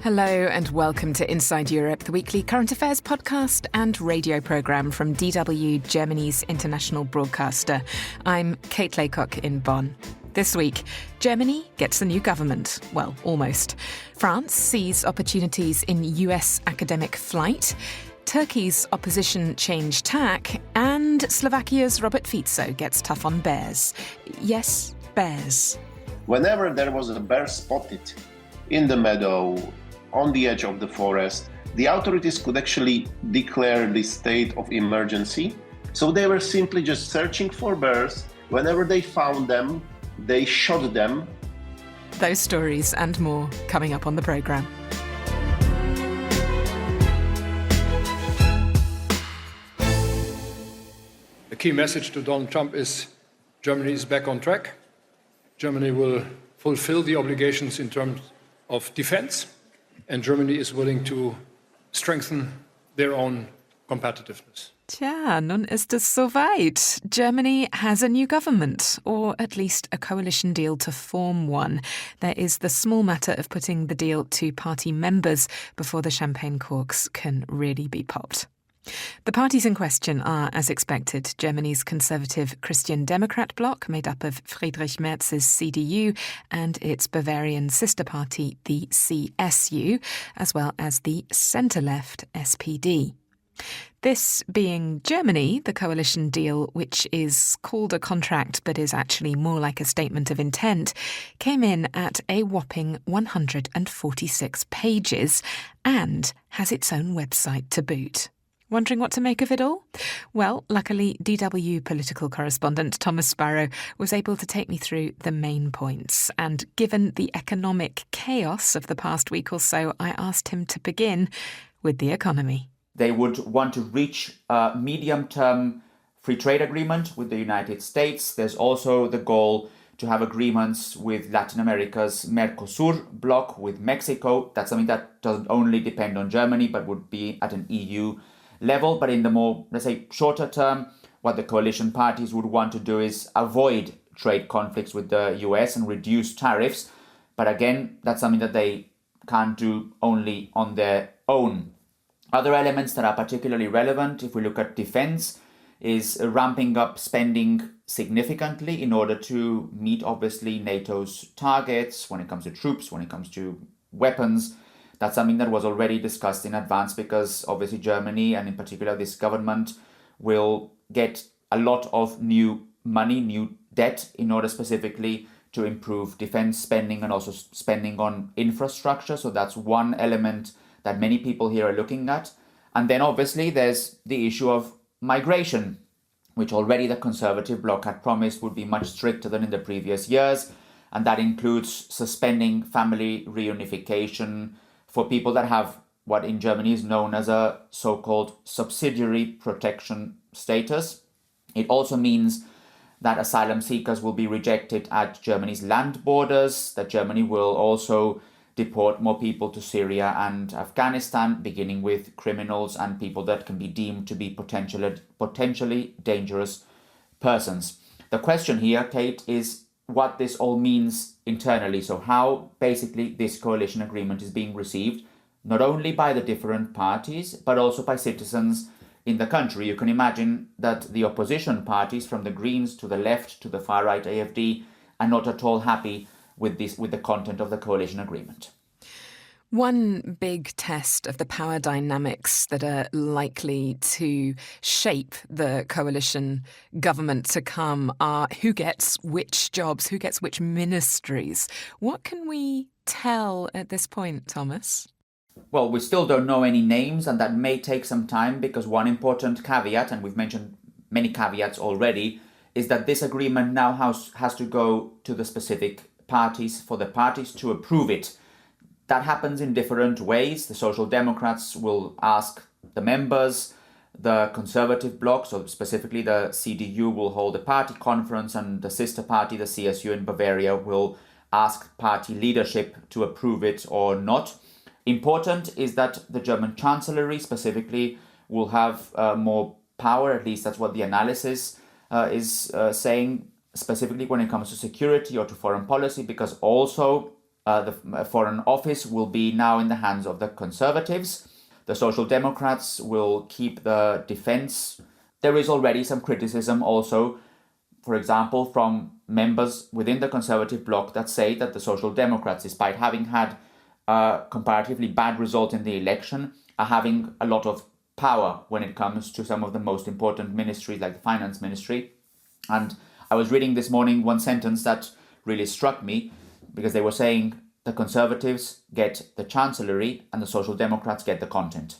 Hello and welcome to Inside Europe, the weekly current affairs podcast and radio programme from DW, Germany's international broadcaster. I'm Kate Laycock in Bonn. This week, Germany gets a new government. Well, almost. France sees opportunities in US academic flight. Turkey's opposition change tack. And Slovakia's Robert Fico gets tough on bears. Yes, bears. Whenever there was a bear spotted in the meadow, on the edge of the forest, the authorities could actually declare the state of emergency. So they were simply just searching for bears. Whenever they found them, they shot them. Those stories and more coming up on the programme. The key message to Donald Trump is Germany is back on track. Germany will fulfill the obligations in terms of defense, and Germany is willing to strengthen their own competitiveness. Tja, nun ist es soweit. Germany has a new government, or at least a coalition deal to form one. There is the small matter of putting the deal to party members before the champagne corks can really be popped. The parties in question are, as expected, Germany's conservative Christian Democrat bloc, made up of Friedrich Merz's CDU and its Bavarian sister party, the CSU, as well as the centre-left SPD. This being Germany, the coalition deal, which is called a contract but is actually more like a statement of intent, came in at a whopping 146 pages and has its own website to boot. Wondering what to make of it all? Well, luckily, DW political correspondent Thomas Sparrow was able to take me through the main points. And given the economic chaos of the past week or so, I asked him to begin with the economy. They would want to reach a medium-term free trade agreement with the United States. There's also the goal to have agreements with Latin America's Mercosur bloc, with Mexico. That's something that doesn't only depend on Germany, but would be at an EU level. But in the more, let's say, shorter term, what the coalition parties would want to do is avoid trade conflicts with the US and reduce tariffs. But again, that's something that they can't do only on their own. Other elements that are particularly relevant, if we look at defense, is ramping up spending significantly in order to meet, obviously, NATO's targets when it comes to troops, when it comes to weapons. That's something that was already discussed in advance because obviously Germany, and in particular this government, will get a lot of new money, new debt, in order specifically to improve defense spending and also spending on infrastructure. So that's one element that many people here are looking at. And then obviously there's the issue of migration, which already the Conservative bloc had promised would be much stricter than in the previous years. And that includes suspending family reunification for people that have what in Germany is known as a so-called subsidiary protection status. It also means that asylum seekers will be rejected at Germany's land borders, that Germany will also deport more people to Syria and Afghanistan, beginning with criminals and people that can be deemed to be potentially dangerous persons. The question here, Kate, is what this all means internally. So how basically this coalition agreement is being received, not only by the different parties, but also by citizens in the country. You can imagine that the opposition parties, from the Greens to the left to the far right AfD, are not at all happy with the content of the coalition agreement. One big test of the power dynamics that are likely to shape the coalition government to come are who gets which jobs, who gets which ministries. What can we tell at this point, Thomas? Well, we still don't know any names, and that may take some time because one important caveat, and we've mentioned many caveats already, is that this agreement now has to go to the specific parties for the parties to approve it. That happens in different ways. The Social Democrats will ask the members, the Conservative bloc, so specifically the CDU, will hold a party conference, and the sister party, the CSU in Bavaria, will ask party leadership to approve it or not. Important is that the German Chancellery specifically will have more power, at least that's what the analysis is saying, specifically when it comes to security or to foreign policy, because also the Foreign Office will be now in the hands of the Conservatives. The Social Democrats will keep the defense. There is already some criticism also, for example, from members within the Conservative bloc that say that the Social Democrats, despite having had a comparatively bad result in the election, are having a lot of power when it comes to some of the most important ministries like the Finance Ministry. And I was reading this morning one sentence that really struck me, because they were saying the Conservatives get the Chancellery and the Social Democrats get the content.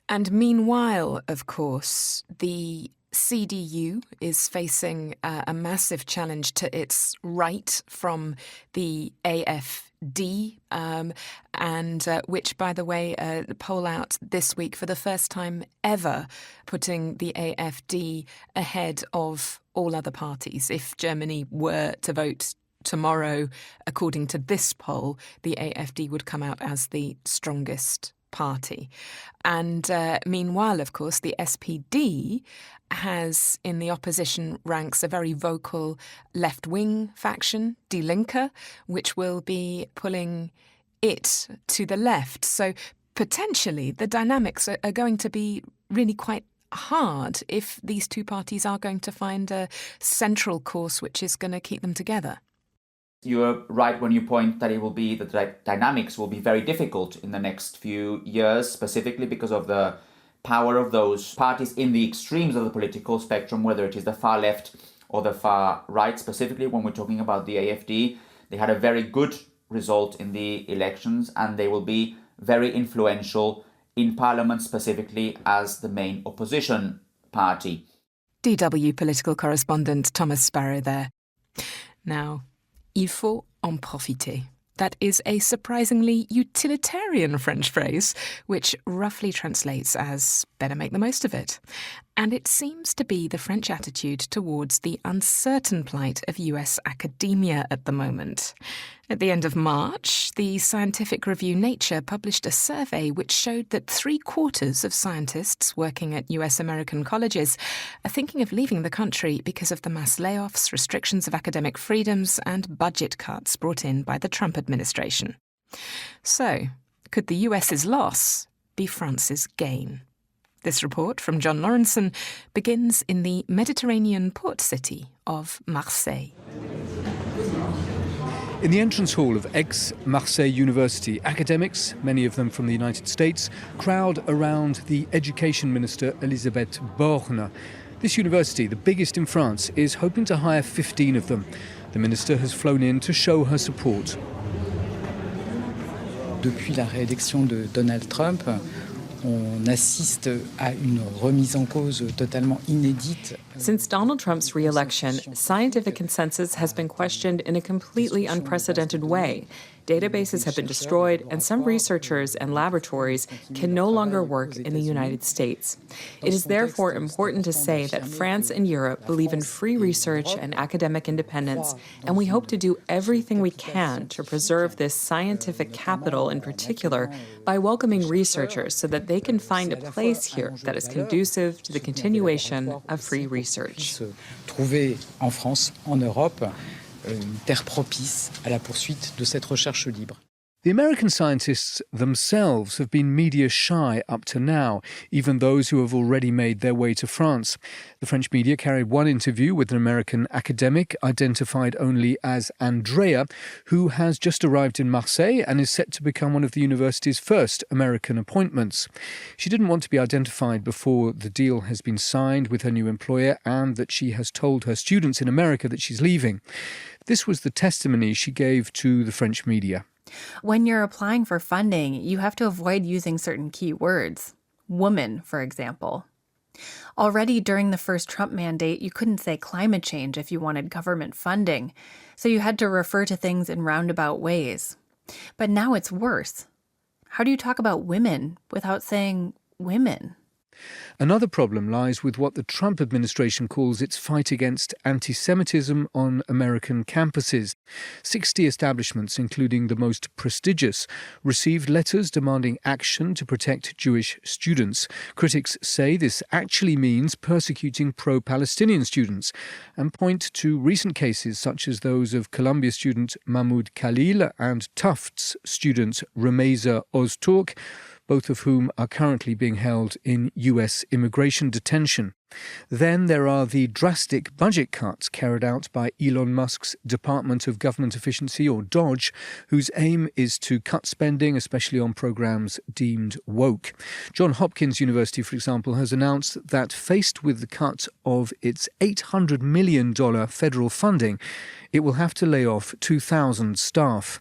And meanwhile, of course, the CDU is facing a massive challenge to its right from the AFD, which, by the way, poll out this week for the first time ever, putting the AFD ahead of all other parties. If Germany were to vote tomorrow, according to this poll, the AFD would come out as the strongest party. And meanwhile, of course, the SPD has in the opposition ranks a very vocal left-wing faction, Die Linke, which will be pulling it to the left. So potentially the dynamics are going to be really quite hard if these two parties are going to find a central course which is going to keep them together. You're right when you point that the dynamics will be very difficult in the next few years, specifically because of the power of those parties in the extremes of the political spectrum, whether it is the far left or the far right. Specifically, when we're talking about the AFD, they had a very good result in the elections and they will be very influential in parliament, specifically as the main opposition party. DW political correspondent Thomas Sparrow there. Now, il faut en profiter. That is a surprisingly utilitarian French phrase, which roughly translates as better make the most of it. And it seems to be the French attitude towards the uncertain plight of US academia at the moment. At the end of March, the scientific review Nature published a survey which showed that 3/4 of scientists working at US American colleges are thinking of leaving the country because of the mass layoffs, restrictions of academic freedoms, and budget cuts brought in by the Trump administration. So, could the US's loss be France's gain? This report from John Lawrenson begins in the Mediterranean port city of Marseille. In the entrance hall of Aix-Marseille University, academics, many of them from the United States, crowd around the Education Minister Elisabeth Borne. This university, the biggest in France, is hoping to hire 15 of them. The minister has flown in to show her support. Depuis la réélection de Donald Trump, on assiste à une remise en cause totalement inédite. Since Donald Trump's re-election, scientific consensus has been questioned in a completely unprecedented way. Databases have been destroyed, and some researchers and laboratories can no longer work in the United States. It is therefore important to say that France and Europe believe in free research and academic independence, and we hope to do everything we can to preserve this scientific capital in particular by welcoming researchers so that they can find a place here that is conducive to the continuation of free research. Trouver en France, en Europe, une terre propice à la poursuite de cette recherche libre. The American scientists themselves have been media shy up to now, even those who have already made their way to France. The French media carried one interview with an American academic identified only as Andrea, who has just arrived in Marseille and is set to become one of the university's first American appointments. She didn't want to be identified before the deal has been signed with her new employer and that she has told her students in America that she's leaving. This was the testimony she gave to the French media. When you're applying for funding, you have to avoid using certain key words. Woman, for example. Already during the first Trump mandate, you couldn't say climate change if you wanted government funding, so you had to refer to things in roundabout ways. But now it's worse. How do you talk about women without saying women? Another problem lies with what the Trump administration calls its fight against anti-Semitism on American campuses. 60 establishments, including the most prestigious, received letters demanding action to protect Jewish students. Critics say this actually means persecuting pro-Palestinian students and point to recent cases such as those of Columbia student Mahmoud Khalil and Tufts student Remeza Ozturk, both of whom are currently being held in US immigration detention. Then there are the drastic budget cuts carried out by Elon Musk's Department of Government Efficiency, or DOGE, whose aim is to cut spending, especially on programs deemed woke. Johns Hopkins University, for example, has announced that faced with the cut of its $800 million federal funding, it will have to lay off 2,000 staff.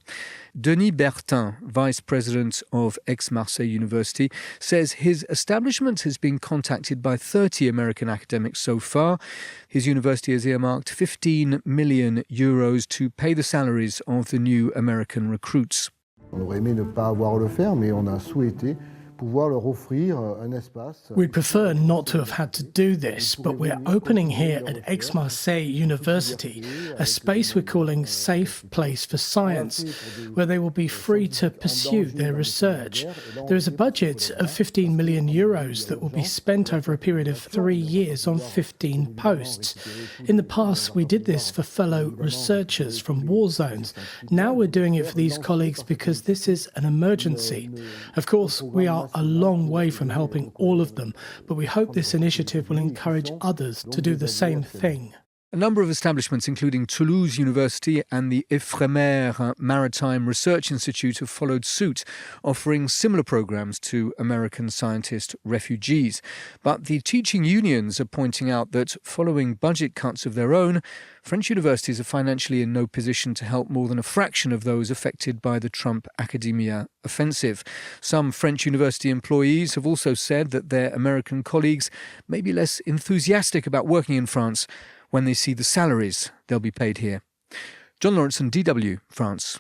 Denis Bertin, vice president of Aix-Marseille University, says his establishment has been contacted by 30 American academics so far. His university has earmarked €15 million to pay the salaries of the new American recruits. On aurait aimé ne pas avoir à le faire, mais on a souhaité pouvoir leur offrir un espace. We'd prefer not to have had to do this, but we're opening here at Aix-Marseille University a space we're calling Safe Place for Science, where they will be free to pursue their research. There is a budget of €15 million that will be spent over a period of 3 years on 15 posts. In the past, we did this for fellow researchers from war zones. Now we're doing it for these colleagues because this is an emergency. Of course, we are a long way from helping all of them, but we hope this initiative will encourage others to do the same thing. A number of establishments, including Toulouse University and the Ifremer Maritime Research Institute, have followed suit, offering similar programs to American scientist refugees. But the teaching unions are pointing out that following budget cuts of their own, French universities are financially in no position to help more than a fraction of those affected by the Trump academia offensive. Some French university employees have also said that their American colleagues may be less enthusiastic about working in France when they see the salaries they'll be paid here. John Lawrenson, DW, France.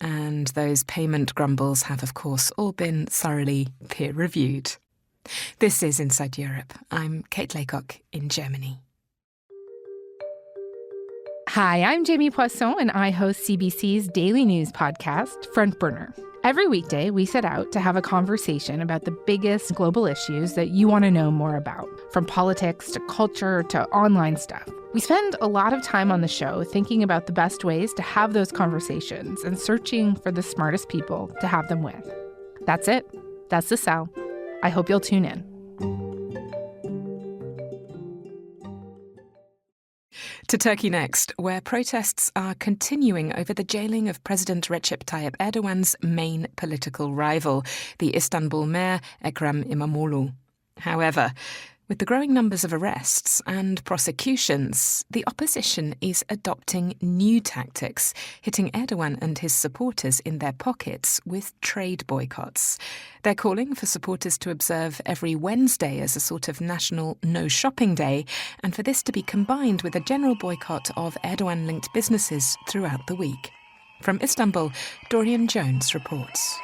And those payment grumbles have, of course, all been thoroughly peer-reviewed. This is Inside Europe. I'm Kate Laycock in Germany. Hi, I'm Jamie Poisson, and I host CBC's daily news podcast, Front Burner. Every weekday, we set out to have a conversation about the biggest global issues that you want to know more about, from politics to culture to online stuff. We spend a lot of time on the show thinking about the best ways to have those conversations and searching for the smartest people to have them with. That's it. That's the sell. I hope you'll tune in. To Turkey next, where protests are continuing over the jailing of President Recep Tayyip Erdogan's main political rival, the Istanbul mayor Ekrem İmamoğlu. However, with the growing numbers of arrests and prosecutions, the opposition is adopting new tactics, hitting Erdogan and his supporters in their pockets with trade boycotts. They're calling for supporters to observe every Wednesday as a sort of national no-shopping day, and for this to be combined with a general boycott of Erdogan-linked businesses throughout the week. From Istanbul, Dorian Jones reports.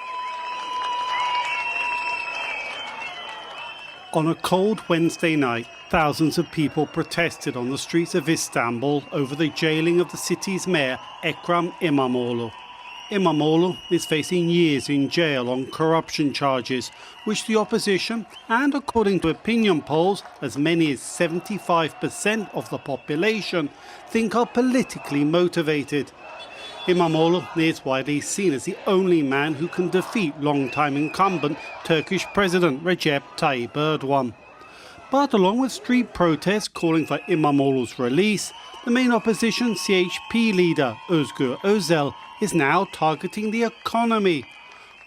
On a cold Wednesday night, thousands of people protested on the streets of Istanbul over the jailing of the city's mayor, Ekrem İmamoğlu. İmamoğlu is facing years in jail on corruption charges, which the opposition, and according to opinion polls, as many as 75% of the population, think are politically motivated. İmamoğlu is widely seen as the only man who can defeat long-time incumbent Turkish President Recep Tayyip Erdogan. But along with street protests calling for İmamoğlu's release, the main opposition CHP leader Özgür Özel is now targeting the economy.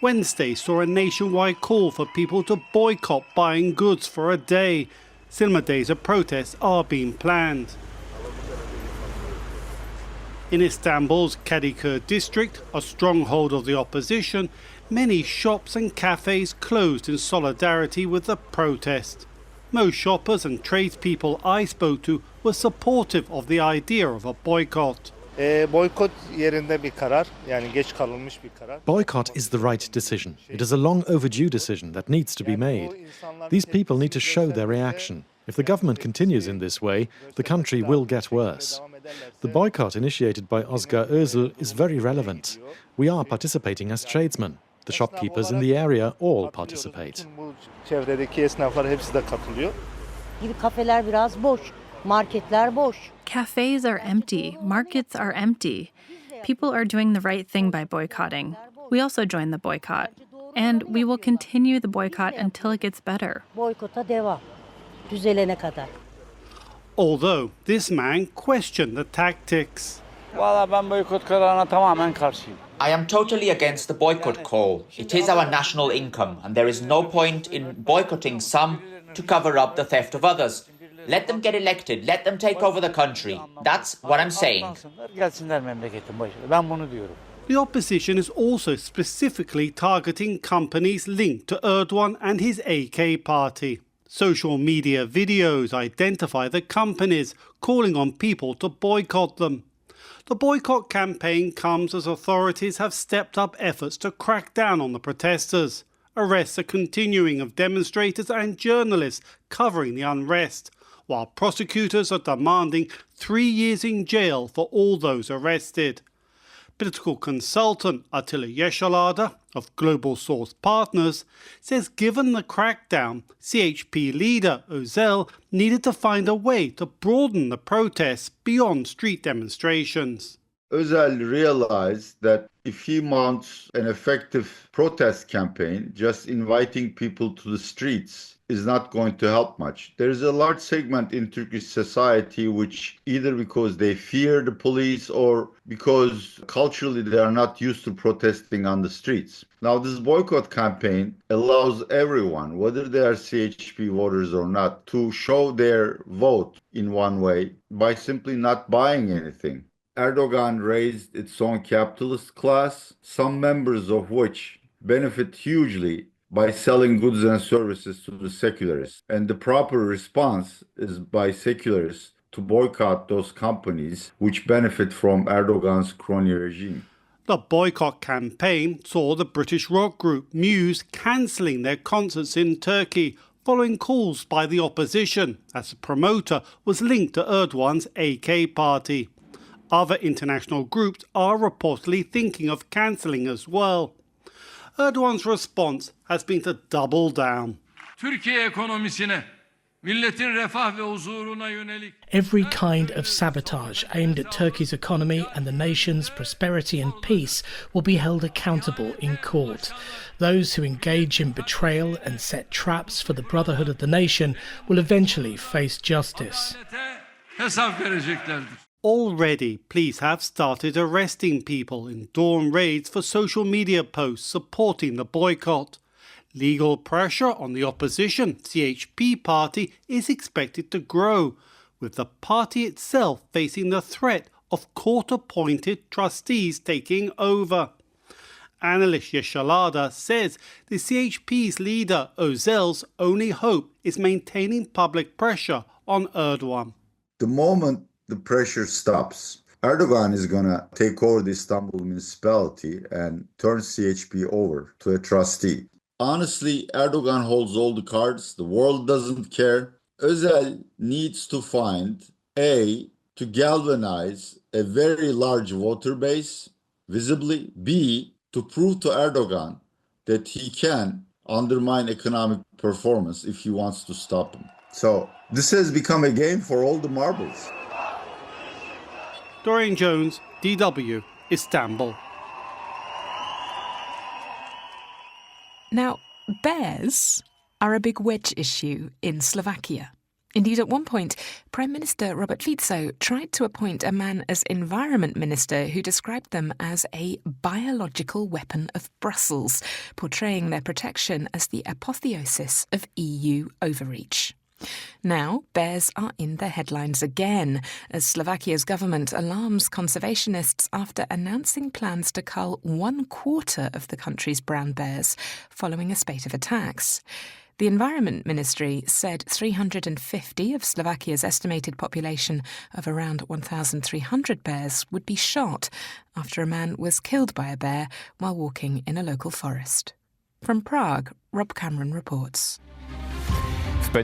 Wednesday saw a nationwide call for people to boycott buying goods for a day. Similar days of protests are being planned. In Istanbul's Kadıköy district, a stronghold of the opposition, many shops and cafes closed in solidarity with the protest. Most shoppers and tradespeople I spoke to were supportive of the idea of a boycott. Boycott yerinde bir karar, yani geç kalınmış bir karar. Boycott is the right decision. It is a long overdue decision that needs to be made. These people need to show their reaction. If the government continues in this way, the country will get worse. The boycott initiated by Özgür Özel is very relevant. We are participating as tradesmen. The shopkeepers in the area all participate. Bu çevredeki esnaflar hepsi de katılıyor. Kafeler biraz boş, marketler boş. Cafes are empty, markets are empty. People are doing the right thing by boycotting. We also joined the boycott. And we will continue the boycott until it gets better. Boykota devam. Düzelene kadar. Although this man questioned the tactics. Valla ben boykot kararına tamamen karşıyım. I am totally against the boycott call. It is our national income, and there is no point in boycotting some to cover up the theft of others. Let them get elected. Let them take over the country. That's what I'm saying. Gelsinler memleketin başına. Ben bunu diyorum. The opposition is also specifically targeting companies linked to Erdogan and his AK party. Social media videos identify the companies, calling on people to boycott them. The boycott campaign comes as authorities have stepped up efforts to crack down on the protesters. Arrests are continuing of demonstrators and journalists covering the unrest, while prosecutors are demanding 3 years in jail for all those arrested. Political consultant Attila Yeşilada of Global Source Partners says given the crackdown, CHP leader Özel needed to find a way to broaden the protests beyond street demonstrations. Özel realized that if he mounts an effective protest campaign, just inviting people to the streets is not going to help much. There is a large segment in Turkish society which either because they fear the police or because culturally they are not used to protesting on the streets. Now this boycott campaign allows everyone, whether they are CHP voters or not, to show their vote in one way by simply not buying anything. Erdogan raised its own capitalist class, some members of which benefit hugely by selling goods and services to the secularists. And the proper response is by secularists to boycott those companies which benefit from Erdogan's crony regime. The boycott campaign saw the British rock group Muse cancelling their concerts in Turkey following calls by the opposition, as the promoter was linked to Erdogan's AK party. Other international groups are reportedly thinking of cancelling as well. Erdogan's response has been to double down. Türkiye ekonomisine, milletin refah ve huzuruna yönelik Every kind of sabotage aimed at Turkey's economy and the nation's prosperity and peace will be held accountable in court. Those who engage in betrayal and set traps for the brotherhood of the nation will eventually face justice. hesap vereceklerdir. Already, police have started arresting people in dawn raids for social media posts supporting the boycott. Legal pressure on the opposition CHP party is expected to grow, with the party itself facing the threat of court-appointed trustees taking over. Analyst Yeşilada says the CHP's leader Özel's only hope is maintaining public pressure on Erdogan. The moment the pressure stops, Erdogan is going to take over the Istanbul municipality and turn CHP over to a trustee. Honestly, Erdogan holds all the cards. The world doesn't care. Özel needs to find to galvanize a very large voter base, visibly, B, to prove to Erdogan that he can undermine economic performance if he wants to stop him. So this has become a game for all the marbles. Dorian Jones, DW, Istanbul. Now, bears are a big wedge issue in Slovakia. Indeed, at one point, Prime Minister Robert Fico tried to appoint a man as Environment Minister who described them as a biological weapon of Brussels, portraying their protection as the apotheosis of EU overreach. Now, bears are in the headlines again, as Slovakia's government alarms conservationists after announcing plans to cull 1/4 of the country's brown bears following a spate of attacks. The Environment Ministry said 350 of Slovakia's estimated population of around 1,300 bears would be shot after a man was killed by a bear while walking in a local forest. From Prague, Rob Cameron reports. A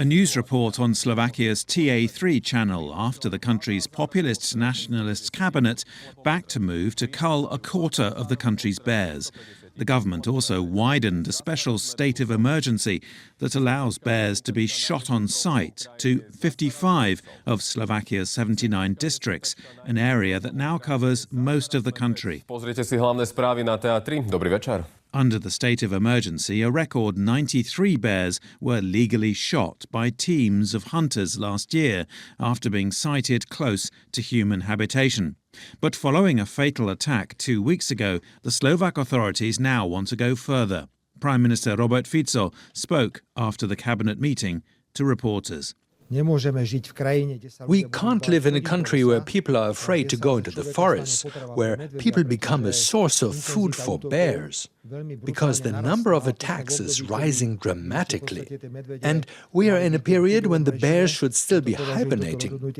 news report on Slovakia's TA3 channel after the country's populist nationalist cabinet backed to move to cull a quarter of the country's bears. The government also widened a special state of emergency that allows bears to be shot on sight to 55 of Slovakia's 79 districts, an area that now covers most of the country. Under the state of emergency, a record 93 bears were legally shot by teams of hunters last year after being sighted close to human habitation. But following a fatal attack 2 weeks ago, the Slovak authorities now want to go further. Prime Minister Robert Fico spoke after the cabinet meeting to reporters. We can't live in a country where people are afraid to go into the forests, where people become a source of food for bears, because the number of attacks is rising dramatically. And we are in a period when the bears should still be hibernating.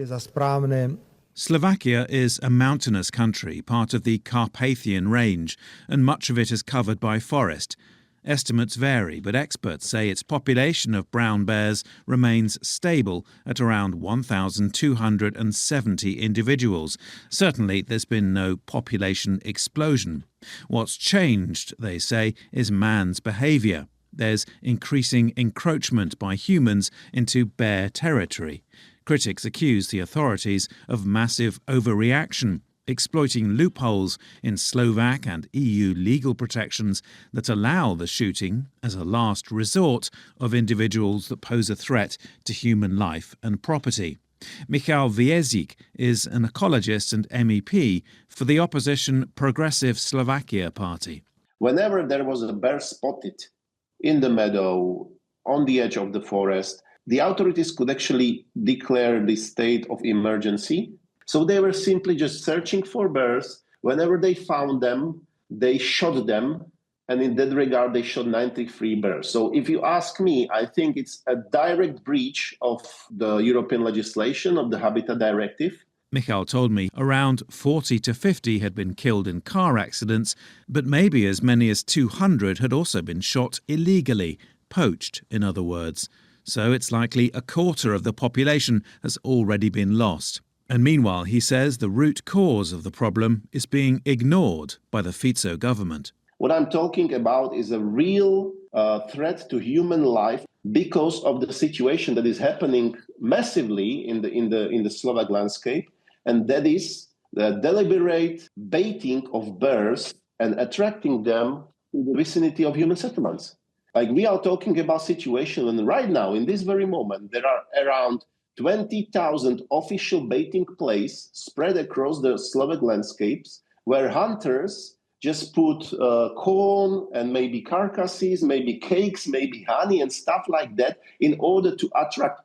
Slovakia is a mountainous country, part of the Carpathian Range, and much of it is covered by forest. Estimates vary, but experts say its population of brown bears remains stable at around 1,270 individuals. Certainly, there's been no population explosion. What's changed, they say, is man's behaviour. There's increasing encroachment by humans into bear territory. Critics accuse the authorities of massive overreaction, exploiting loopholes in Slovak and EU legal protections that allow the shooting as a last resort of individuals that pose a threat to human life and property. Michal Viezik is an ecologist and MEP for the opposition Progressive Slovakia party. Whenever there was a bear spotted in the meadow, on the edge of the forest, the authorities could actually declare the state of emergency. So they were simply just searching for bears. Whenever they found them, they shot them. And in that regard, they shot 93 bears. So if you ask me, I think it's a direct breach of the European legislation, of the Habitat Directive. Michal told me around 40 to 50 had been killed in car accidents, but maybe as many as 200 had also been shot illegally, poached, in other words. So it's likely a quarter of the population has already been lost. And meanwhile, he says the root cause of the problem is being ignored by the Fico government. What I'm talking about is a real threat to human life because of the situation that is happening massively in the Slovak landscape, and that is the deliberate baiting of bears and attracting them to the vicinity of human settlements. Like, we are talking about a situation when right now, in this very moment, there are around 20,000 official baiting places spread across the Slovak landscapes where hunters just put corn and maybe carcasses, maybe cakes, maybe honey and stuff like that in order to attract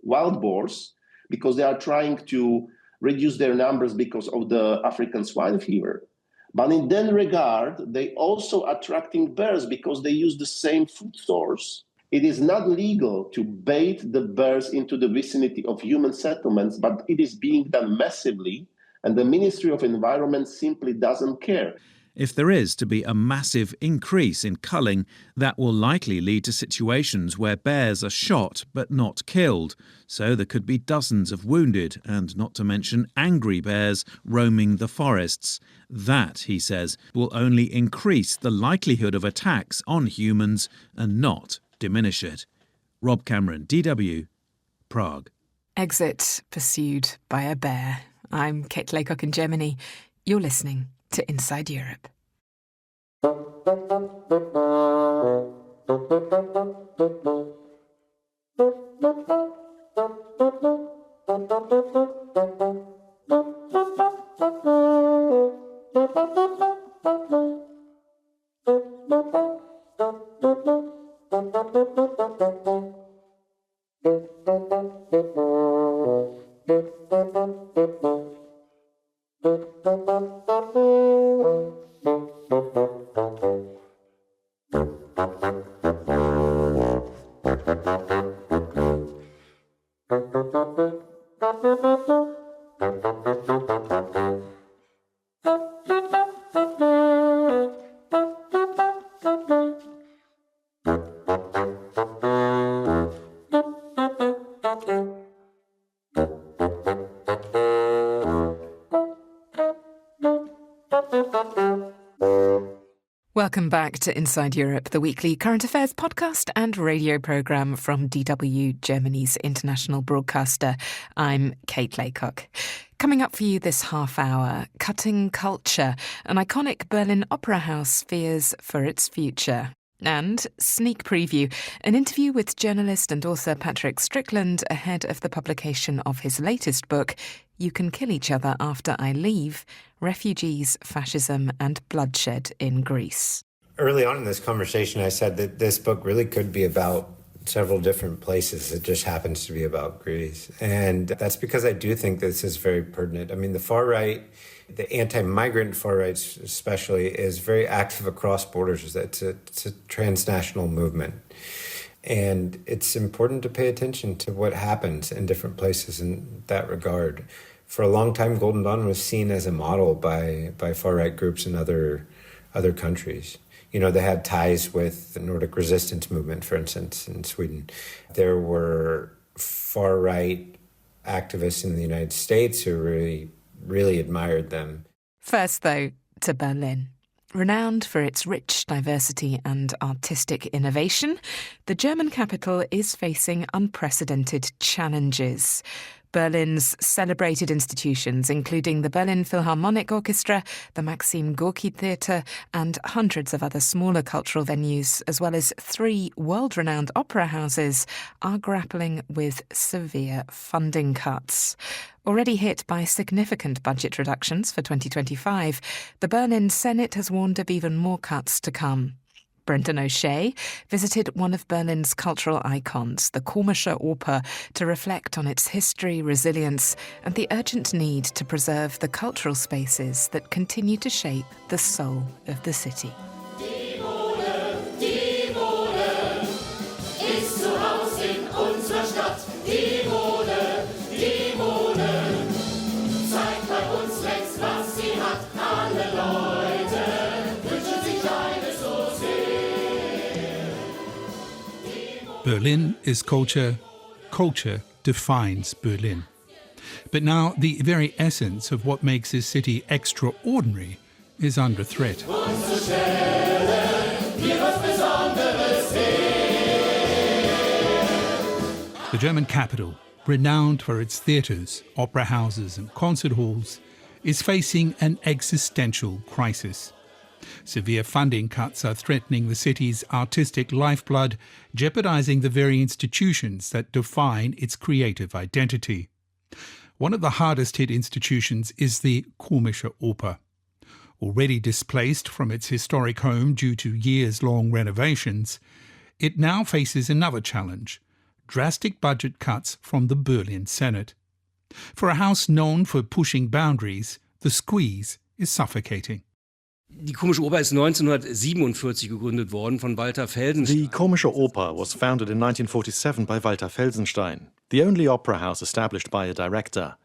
wild boars, because they are trying to reduce their numbers because of the African swine fever. But in that regard, they also attracting bears because they use the same food source. It is not legal to bait the bears into the vicinity of human settlements, but it is being done massively, and the Ministry of Environment simply doesn't care. If there is to be a massive increase in culling, that will likely lead to situations where bears are shot but not killed. So there could be dozens of wounded, and not to mention angry bears roaming the forests. That, he says, will only increase the likelihood of attacks on humans and not diminish it. Rob Cameron, DW, Prague. Exit pursued by a bear. I'm Kate Laycock in Germany. You're listening to Inside Europe. Welcome back to Inside Europe, the weekly current affairs podcast and radio programme from DW, Germany's international broadcaster. I'm Kate Laycock. Coming up for you this half hour, Cutting Culture, an iconic Berlin opera house fears for its future. And sneak preview, an interview with journalist and author Patrick Strickland ahead of the publication of his latest book, You Can Kill Each Other After I Leave, Refugees, Fascism and Bloodshed in Greece. Early on in this conversation, I said that this book really could be about several different places. It just happens to be about Greece. And that's because I do think this is very pertinent. I mean, the far right, the anti-migrant far right especially, is very active across borders. It's a transnational movement. And it's important to pay attention to what happens in different places in that regard. For a long time, Golden Dawn was seen as a model by far-right groups in other countries. You know, they had ties with the Nordic resistance movement, for instance, in Sweden. There were far-right activists in the United States who really admired them. First, though, to Berlin. Renowned for its rich diversity and artistic innovation, the German capital is facing unprecedented challenges. Berlin's celebrated institutions, including the Berlin Philharmonic Orchestra, the Maxim Gorki Theatre, and hundreds of other smaller cultural venues, as well as 3 world-renowned opera houses, are grappling with severe funding cuts. Already hit by significant budget reductions for 2025, the Berlin Senate has warned of even more cuts to come. Brendan O'Shea visited one of Berlin's cultural icons, the Komische Oper, to reflect on its history, resilience, and the urgent need to preserve the cultural spaces that continue to shape the soul of the city. Berlin is culture. Culture defines Berlin. But now the very essence of what makes this city extraordinary is under threat. The German capital, renowned for its theatres, opera houses and concert halls, is facing an existential crisis. Severe funding cuts are threatening the city's artistic lifeblood, jeopardizing the very institutions that define its creative identity. One of the hardest-hit institutions is the Komische Oper. Already displaced from its historic home due to years-long renovations, it now faces another challenge: drastic budget cuts from the Berlin Senate. For a house known for pushing boundaries, the squeeze is suffocating. Die Komische Oper ist 1947 gegründet worden von Walter Felsenstein. The Komische Oper was founded in 1947 by Walter Felsenstein, the only opera house established by a director.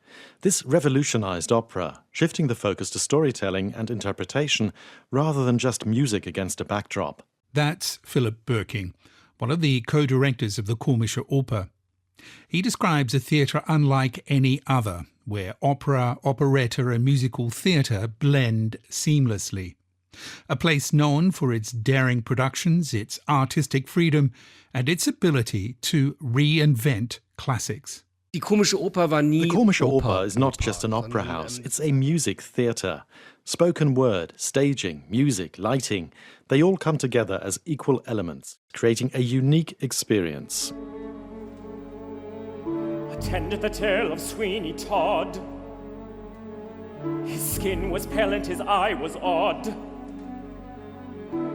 This revolutionized opera, shifting the focus to storytelling and interpretation rather than just music against a backdrop. That's Philip Birking, one of the co-directors of the Komische Oper. He describes a theatre unlike any other, where opera, operetta and musical theatre blend seamlessly. A place known for its daring productions, its artistic freedom, and its ability to reinvent classics. Die Komische Oper is not just an opera house, it's a music theatre. Spoken word, staging, music, lighting, they all come together as equal elements, creating a unique experience. Attended the tale of Sweeney Todd. His skin was pale and his eye was odd.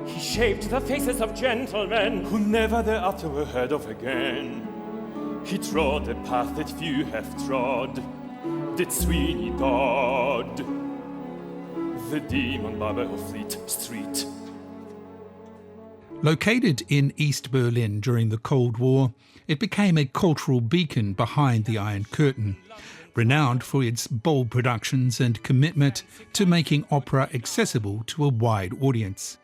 He shaped the faces of gentlemen who never thereafter were heard of again. He trod a path that few have trod, did Sweeney Todd, the demon barber of Fleet Street. Located in East Berlin during the Cold War, it became a cultural beacon behind the Iron Curtain, renowned for its bold productions and commitment to making opera accessible to a wide audience.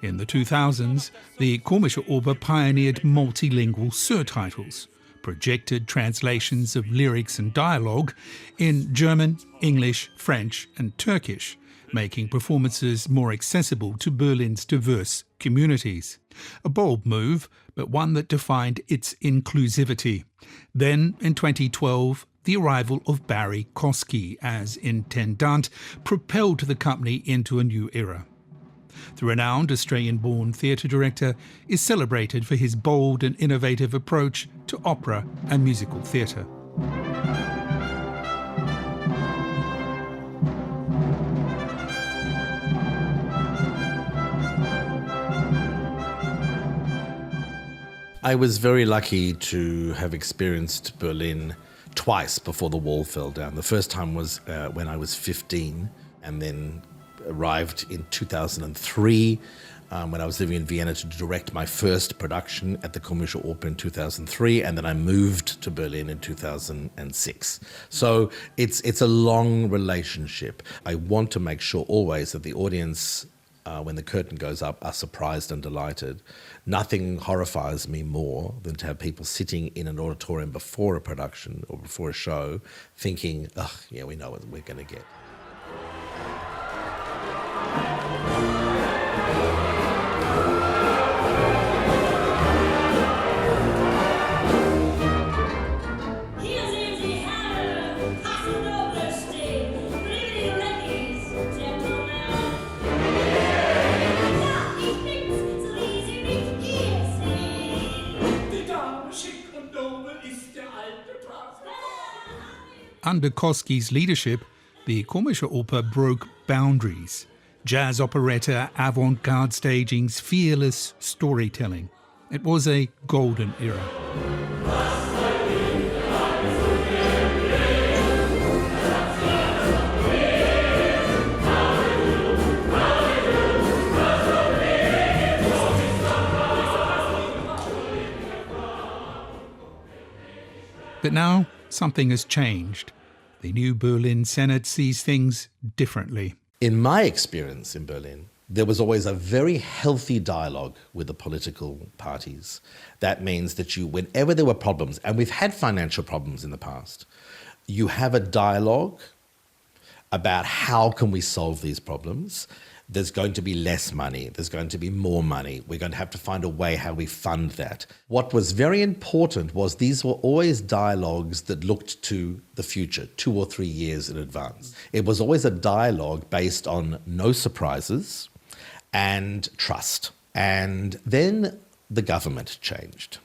In the 2000s, the Komische Oper pioneered multilingual surtitles, projected translations of lyrics and dialogue in German, English, French and Turkish, making performances more accessible to Berlin's diverse communities. A bold move, but one that defined its inclusivity. Then, in 2012, the arrival of Barry Kosky as intendant propelled the company into a new era. The renowned Australian-born theatre director is celebrated for his bold and innovative approach to opera and musical theatre. I was very lucky to have experienced Berlin twice before the wall fell down. The first time was when I was 15, and then arrived in 2003 when I was living in Vienna to direct my first production at the Komische Oper in 2003, and then I moved to Berlin in 2006. So it's a long relationship. I want to make sure always that the audience, when the curtain goes up, are surprised and delighted. Nothing horrifies me more than to have people sitting in an auditorium before a production or before a show thinking, oh, yeah, we know what we're going to get. Under Kosky's leadership, the Komische Oper broke boundaries. Jazz operetta, avant-garde stagings, fearless storytelling. It was a golden era. But now something has changed. The new Berlin Senate sees things differently. In my experience in Berlin, there was always a very healthy dialogue with the political parties. That means that whenever there were problems, and we've had financial problems in the past, you have a dialogue about how can we solve these problems. There's going to be less money, there's going to be more money, we're going to have to find a way how we fund that. What was very important was these were always dialogues that looked to the future, 2 or 3 years in advance. It was always a dialogue based on no surprises and trust. And then the government changed.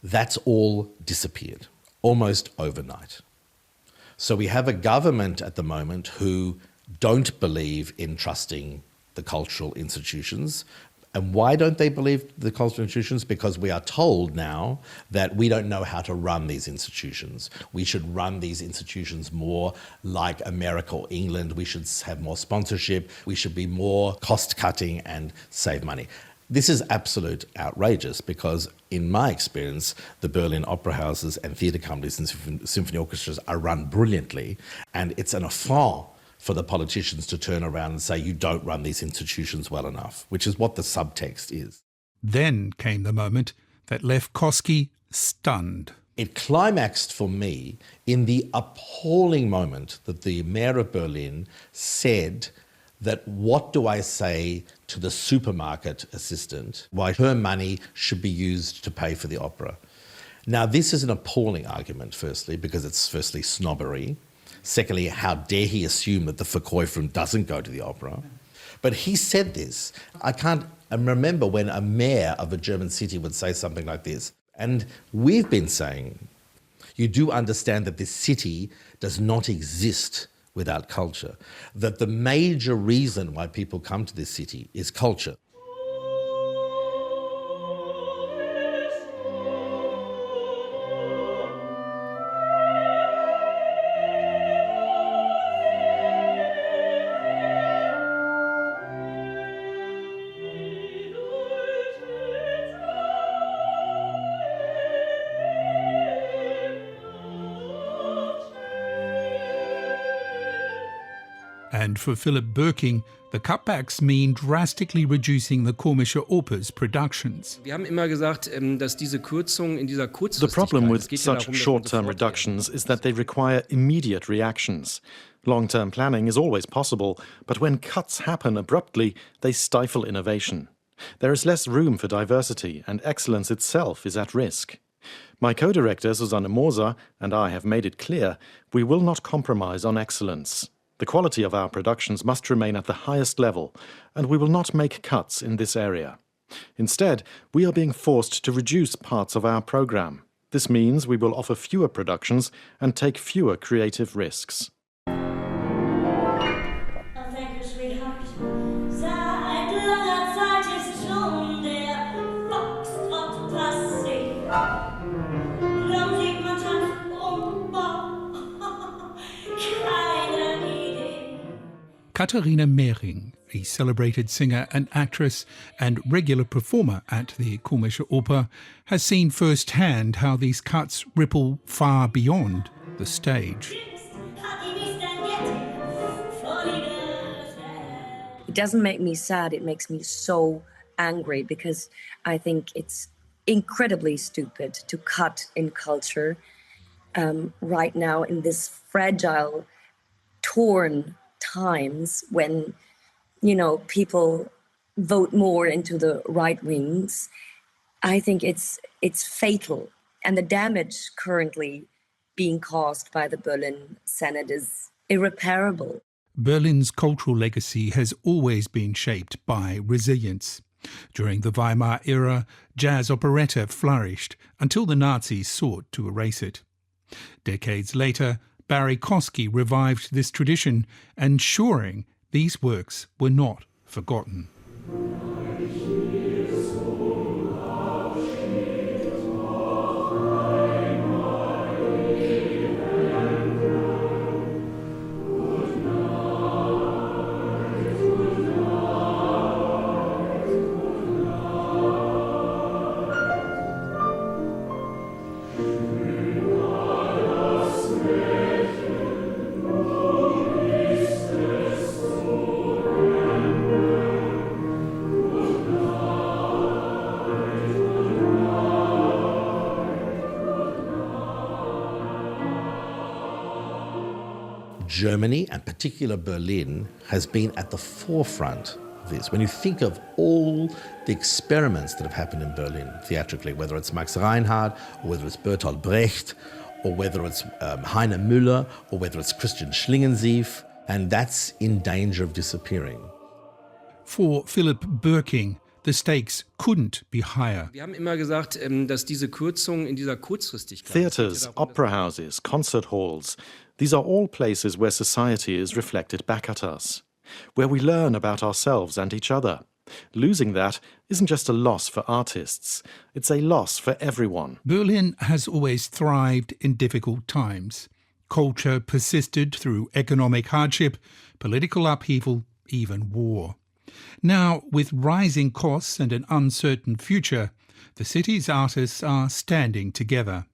That's all disappeared, almost overnight. So we have a government at the moment who don't believe in trusting the cultural institutions. And why don't they believe the cultural institutions? Because we are told now that we don't know how to run these institutions. We should run these institutions more like America or England. We should have more sponsorship. We should be more cost-cutting and save money. This is absolute outrageous because, in my experience, the Berlin opera houses and theatre companies and symphony orchestras are run brilliantly, and it's an affront for the politicians to turn around and say you don't run these institutions well enough, which is what the subtext is. Then came the moment that left Kosky stunned. It climaxed for me in the appalling moment that the mayor of Berlin said that what do I say to the supermarket assistant why her money should be used to pay for the opera. Now, this is an appalling argument, firstly, because it's firstly snobbery. Secondly, how dare he assume that the Verkäuferin doesn't go to the opera? But he said this. I can't remember when a mayor of a German city would say something like this. And we've been saying, you do understand that this city does not exist without culture, that the major reason why people come to this city is culture. And for Philip Birking, the cutbacks mean drastically reducing the Komische Oper's productions. Wir haben immer gesagt, dass diese Kürzung in dieser The problem with such short-term reductions is that they require immediate reactions. Long-term planning is always possible, but when cuts happen abruptly, they stifle innovation. There is less room for diversity, and excellence itself is at risk. My co-director, Susanne Moser, and I have made it clear we will not compromise on excellence. The quality of our productions must remain at the highest level, and we will not make cuts in this area. Instead, we are being forced to reduce parts of our program. This means we will offer fewer productions and take fewer creative risks. Katharina Mehring, a celebrated singer and actress and regular performer at the Komische Oper, has seen firsthand how these cuts ripple far beyond the stage. It doesn't make me sad, it makes me so angry, because I think it's incredibly stupid to cut in culture right now in this fragile, torn times when, people vote more into the right wings. I think it's fatal. And the damage currently being caused by the Berlin Senate is irreparable. Berlin's cultural legacy has always been shaped by resilience. During the Weimar era, jazz operetta flourished until the Nazis sought to erase it. Decades later, Barry Kosky revived this tradition, ensuring these works were not forgotten. Germany, and particularly Berlin, has been at the forefront of this. When you think of all the experiments that have happened in Berlin theatrically, whether it's Max Reinhardt, or whether it's Bertolt Brecht, or whether it's Heine Müller, or whether it's Christian Schlingensief, and that's in danger of disappearing. For Philip Birking, the stakes couldn't be higher. Wir haben immer gesagt, dass diese Kürzung in dieser Kurzfristigkeit. Theatres, opera houses, concert halls, these are all places where society is reflected back at us, where we learn about ourselves and each other. Losing that isn't just a loss for artists, it's a loss for everyone. Berlin has always thrived in difficult times. Culture persisted through economic hardship, political upheaval, even war. Now, with rising costs and an uncertain future, the city's artists are standing together.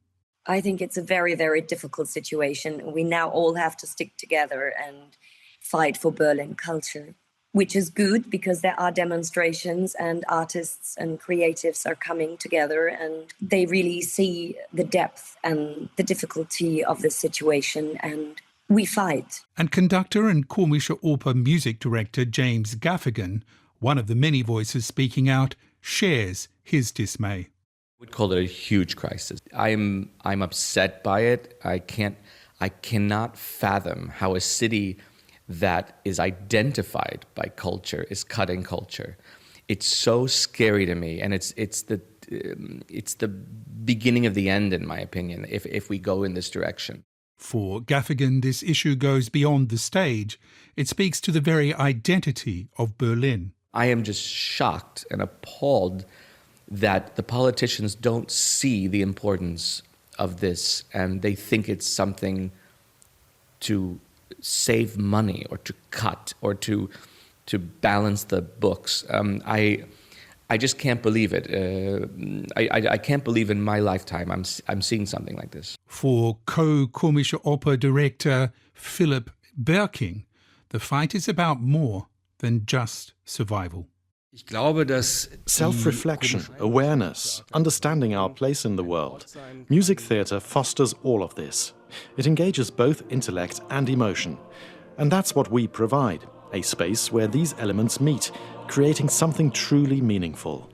I think it's a very, very difficult situation. We now all have to stick together and fight for Berlin culture, which is good because there are demonstrations and artists and creatives are coming together and they really see the depth and the difficulty of the situation, and we fight. And conductor and Komische Oper music director James Gaffigan, one of the many voices speaking out, shares his dismay. I would call it a huge crisis. I'm upset by it. I cannot fathom how a city that is identified by culture is cutting culture. It's so scary to me, and it's the beginning of the end, in my opinion, if we go in this direction. For Gaffigan, this issue goes beyond the stage. It speaks to the very identity of Berlin. I am just shocked and appalled that the politicians don't see the importance of this, and they think it's something to save money or to cut or to balance the books. I just can't believe it. I can't believe in my lifetime I'm seeing something like this. For co-Komische Oper director Philip Birking, the fight is about more than just survival. Self-reflection, awareness, understanding our place in the world. Music theatre fosters all of this. It engages both intellect and emotion. And that's what we provide, a space where these elements meet, creating something truly meaningful.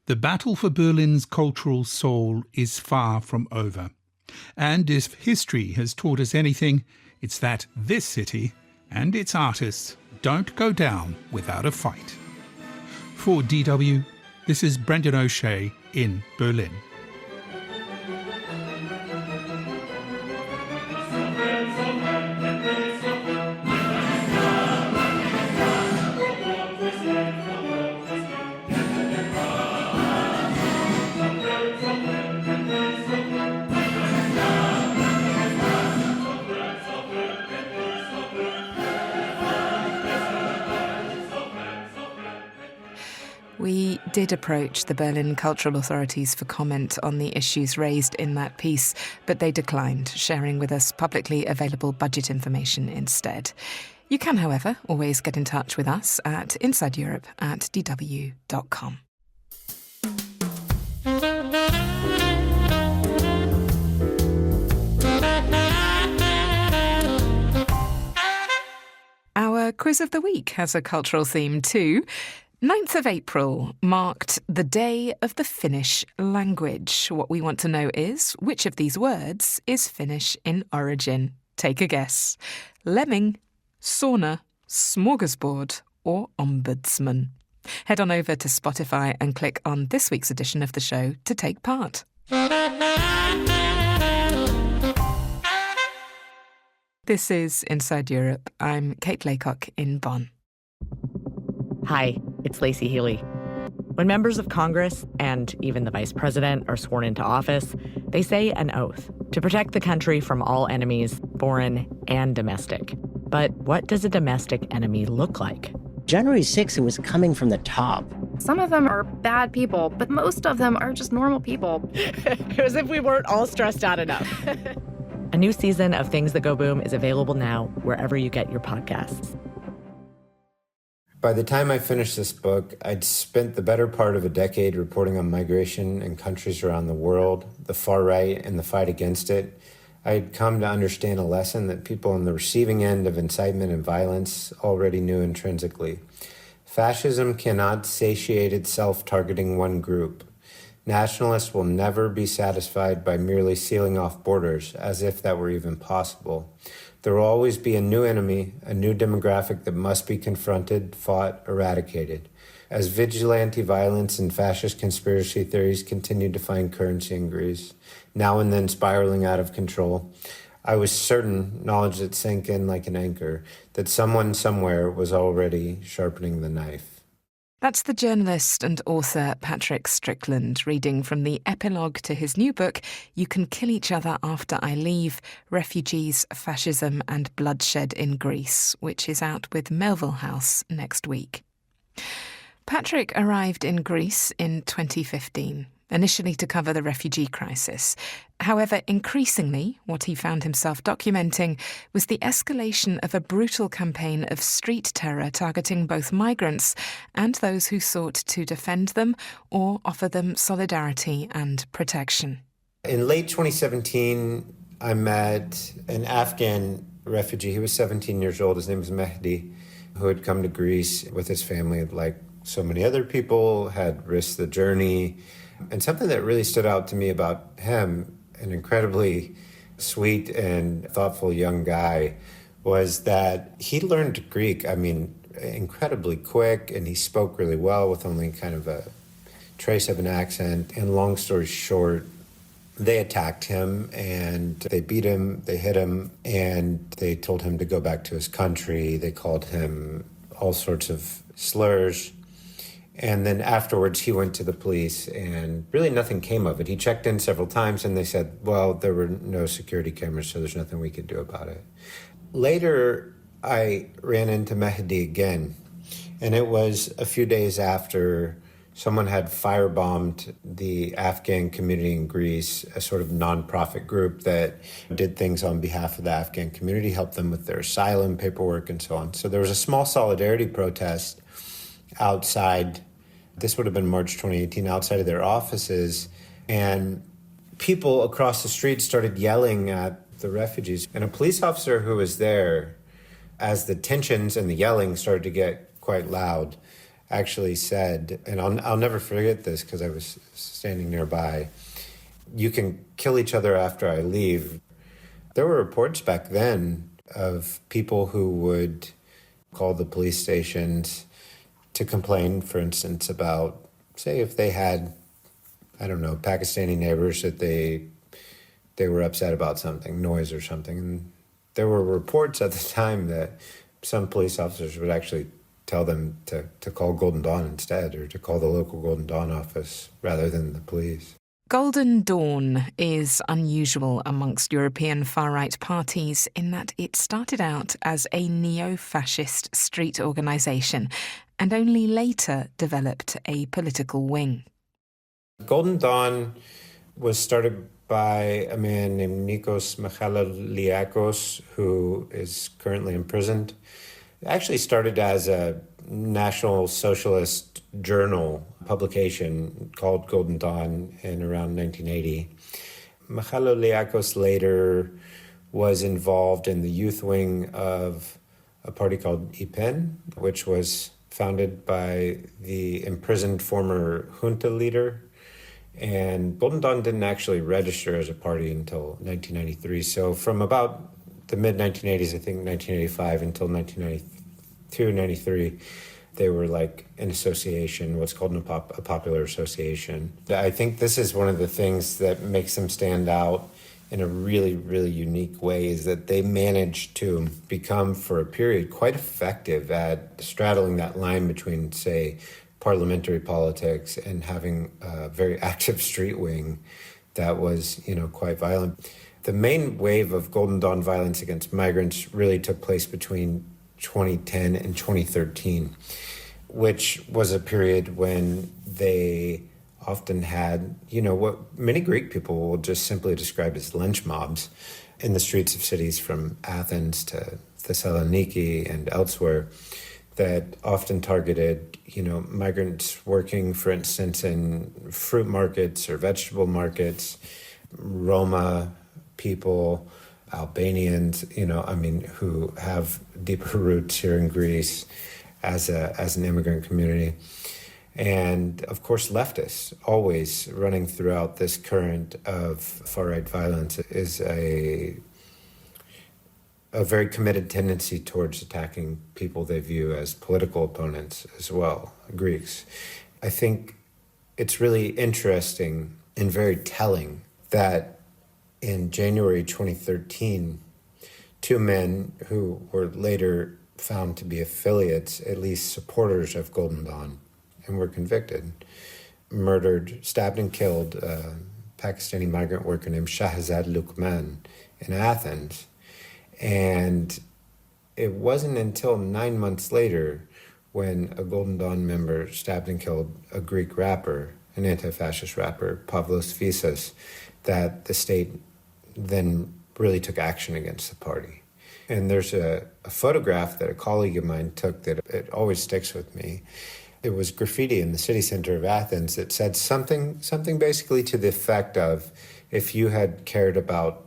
The battle for Berlin's cultural soul is far from over. And if history has taught us anything, it's that this city and its artists don't go down without a fight. For DW, this is Brendan O'Shea in Berlin. We did approach the Berlin cultural authorities for comment on the issues raised in that piece, but they declined, sharing with us publicly available budget information instead. You can, however, always get in touch with us at insideeurope@dw.com. Our quiz of the week has a cultural theme too. 9th of April marked the Day of the Finnish Language. What we want to know is, which of these words is Finnish in origin? Take a guess. Lemming, sauna, smorgasbord, or ombudsman? Head on over to Spotify and click on this week's edition of the show to take part. This is Inside Europe. I'm Kate Laycock in Bonn. Hi, it's Lacey Healy. When members of Congress and even the vice president are sworn into office, they say an oath to protect the country from all enemies, foreign and domestic. But what does a domestic enemy look like? January 6th, it was coming from the top. Some of them are bad people, but most of them are just normal people. As if we weren't all stressed out enough. A new season of Things That Go Boom is available now wherever you get your podcasts. By the time I finished this book, I'd spent the better part of a decade reporting on migration in countries around the world, the far right, and the fight against it. I had come to understand a lesson that people on the receiving end of incitement and violence already knew intrinsically. Fascism cannot satiate itself targeting one group. Nationalists will never be satisfied by merely sealing off borders, as if that were even possible. There will always be a new enemy, a new demographic that must be confronted, fought, eradicated. As vigilante violence and fascist conspiracy theories continued to find currency in Greece, now and then spiraling out of control, I was certain, knowledge that sank in like an anchor, that someone somewhere was already sharpening the knife. That's the journalist and author Patrick Strickland reading from the epilogue to his new book, You Can Kill Each Other After I Leave, Refugees, Fascism and Bloodshed in Greece, which is out with Melville House next week. Patrick arrived in Greece in 2015, initially to cover the refugee crisis. However, increasingly, what he found himself documenting was the escalation of a brutal campaign of street terror targeting both migrants and those who sought to defend them or offer them solidarity and protection. In late 2017, I met an Afghan refugee. He was 17 years old. His name was Mehdi, who had come to Greece with his family, like so many other people, had risked the journey. And something that really stood out to me about him, an incredibly sweet and thoughtful young guy, was that he learned Greek, incredibly quick, and he spoke really well with only kind of a trace of an accent. And long story short, they attacked him and they beat him, they hit him, and they told him to go back to his country. They called him all sorts of slurs. And then afterwards, he went to the police, and really nothing came of it. He checked in several times, and they said, well, there were no security cameras, so there's nothing we could do about it. Later, I ran into Mehdi again, and it was a few days after someone had firebombed the Afghan community in Greece, a sort of nonprofit group that did things on behalf of the Afghan community, helped them with their asylum paperwork and so on. So there was a small solidarity protest outside, this would have been March 2018, outside of their offices. And people across the street started yelling at the refugees. And a police officer who was there, as the tensions and the yelling started to get quite loud, actually said, and I'll never forget this because I was standing nearby, "You can kill each other after I leave." There were reports back then of people who would call the police stations to complain, for instance, about, say, if they had, I don't know, Pakistani neighbors that they were upset about something, noise or something. And there were reports at the time that some police officers would actually tell them to call Golden Dawn instead, or to call the local Golden Dawn office rather than the police. Golden Dawn is unusual amongst European far-right parties in that it started out as a neo-fascist street organisation and only later developed a political wing. Golden Dawn was started by a man named Nikos Michaloliakos, who is currently imprisoned. It actually started as a National Socialist journal publication called Golden Dawn in around 1980. Michaloliakos later was involved in the youth wing of a party called IPEN, which was founded by the imprisoned former junta leader. And Golden Dawn didn't actually register as a party until 1993. So from about the mid-1980s, I think 1985, until 1992, 93, they were like an association, what's called a popular association. I think this is one of the things that makes them stand out in a really, really unique way, is that they managed to become, for a period, quite effective at straddling that line between, say, parliamentary politics and having a very active street wing that was, quite violent. The main wave of Golden Dawn violence against migrants really took place between 2010 and 2013, which was a period when they often had, what many Greek people will just simply describe as lynch mobs in the streets of cities from Athens to Thessaloniki and elsewhere, that often targeted, migrants working, for instance, in fruit markets or vegetable markets, Roma people, Albanians, who have deeper roots here in Greece as an immigrant community. And of course, leftists, always running throughout this current of far-right violence, is a very committed tendency towards attacking people they view as political opponents as well, Greeks. I think it's really interesting and very telling that in January 2013, two men who were later found to be affiliates, at least supporters of Golden Dawn, and were convicted, stabbed and killed a Pakistani migrant worker named Shahzad Lukman in Athens. And it wasn't until 9 months later, when a Golden Dawn member stabbed and killed a Greek rapper, an anti-fascist rapper, Pavlos Fyssas, that the state then really took action against the party. And there's a photograph that a colleague of mine took that it always sticks with me. It was graffiti in the city center of Athens that said something basically to the effect of, if you had cared about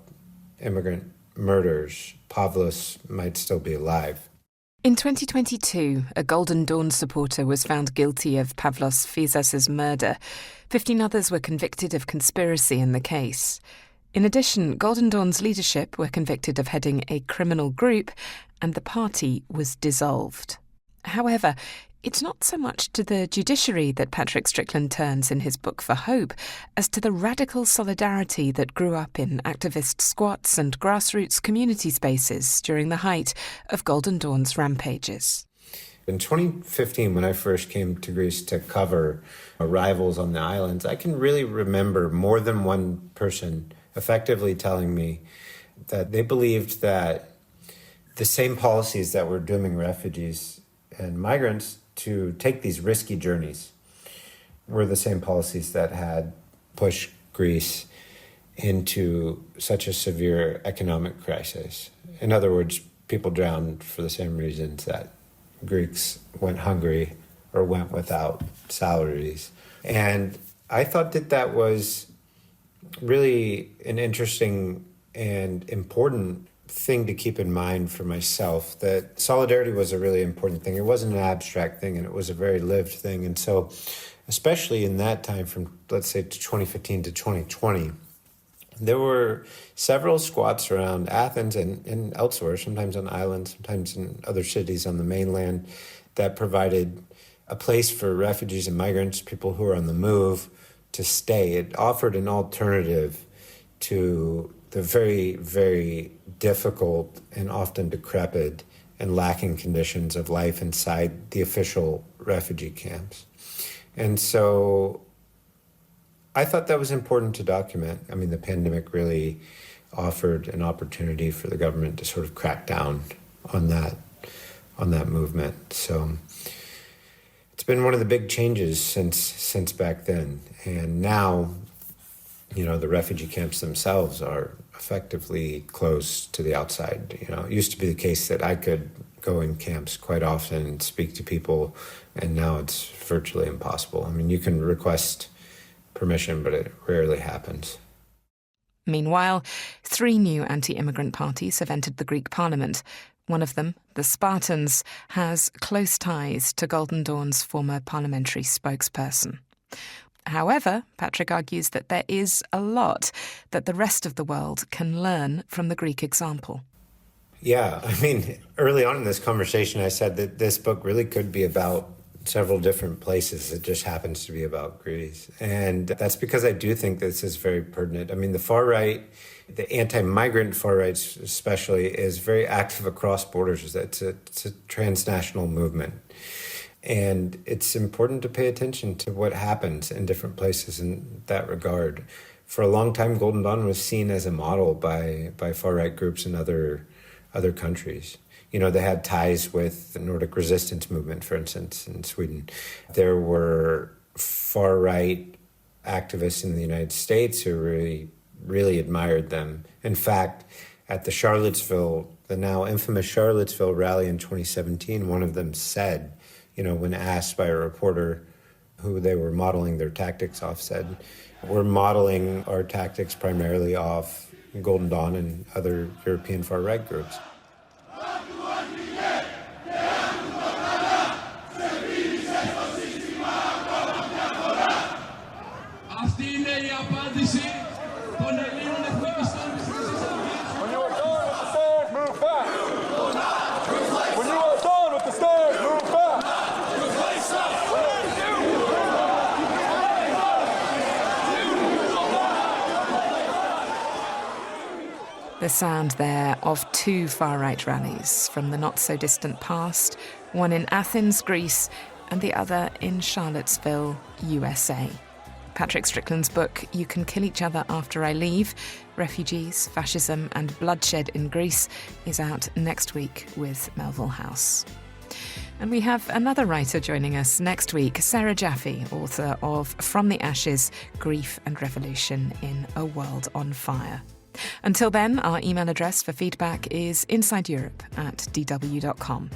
immigrant murders, Pavlos might still be alive. In 2022, a Golden Dawn supporter was found guilty of Pavlos Fyssas' murder. 15 others were convicted of conspiracy in the case. In addition, Golden Dawn's leadership were convicted of heading a criminal group, and the party was dissolved. However, it's not so much to the judiciary that Patrick Strickland turns in his book for hope, as to the radical solidarity that grew up in activist squats and grassroots community spaces during the height of Golden Dawn's rampages. In 2015, when I first came to Greece to cover arrivals on the islands, I can really remember more than one person effectively telling me that they believed that the same policies that were dooming refugees and migrants to take these risky journeys were the same policies that had pushed Greece into such a severe economic crisis. In other words, people drowned for the same reasons that Greeks went hungry or went without salaries. And I thought that that was really an interesting and important thing to keep in mind for myself, that solidarity was a really important thing. It wasn't an abstract thing, and it was a very lived thing. And so, especially in that time from, let's say, 2015 to 2020, there were several squats around Athens and elsewhere, sometimes on islands, sometimes in other cities on the mainland, that provided a place for refugees and migrants, people who are on the move, to stay. It offered an alternative to the very, very difficult and often decrepit and lacking conditions of life inside the official refugee camps. And so I thought that was important to document. I mean, the pandemic really offered an opportunity for the government to sort of crack down on that movement. So it's been one of the big changes since back then. And now, you know, the refugee camps themselves are effectively closed to the outside. You know, it used to be the case that I could go in camps quite often and speak to people, and now it's virtually impossible. I mean, you can request permission, but it rarely happens. Meanwhile, 3 new anti-immigrant parties have entered the Greek parliament. One of them, the Spartans, has close ties to Golden Dawn's former parliamentary spokesperson. However, Patrick argues that there is a lot that the rest of the world can learn from the Greek example. Yeah, I mean, early on in this conversation, I said that this book really could be about several different places. It just happens to be about Greece. And that's because I do think this is very pertinent. I mean, the far right, the anti-migrant far right especially, is very active across borders. It's a transnational movement. And it's important to pay attention to what happens in different places in that regard. For a long time, Golden Dawn was seen as a model by far-right groups in other countries. You know, they had ties with the Nordic resistance movement, for instance, in Sweden. There were far-right activists in the United States who really, really admired them. In fact, at the now infamous Charlottesville rally in 2017, one of them said, you know, when asked by a reporter who they were modeling their tactics off, said, "We're modeling our tactics primarily off Golden Dawn and other European far-right groups." The sound there of 2 far-right rallies from the not-so-distant past, one in Athens, Greece, and the other in Charlottesville, USA. Patrick Strickland's book, You Can Kill Each Other After I Leave, Refugees, Fascism and Bloodshed in Greece, is out next week with Melville House. And we have another writer joining us next week, Sarah Jaffe, author of From the Ashes, Grief and Revolution in a World on Fire. Until then, our email address for feedback is insideeurope@dw.com.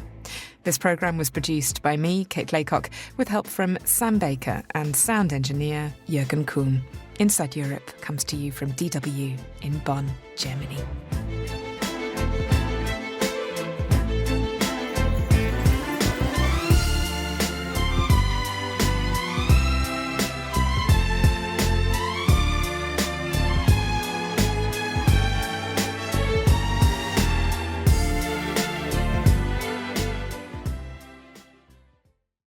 This programme was produced by me, Kate Laycock, with help from Sam Baker and sound engineer Jürgen Kuhn. Inside Europe comes to you from DW in Bonn, Germany.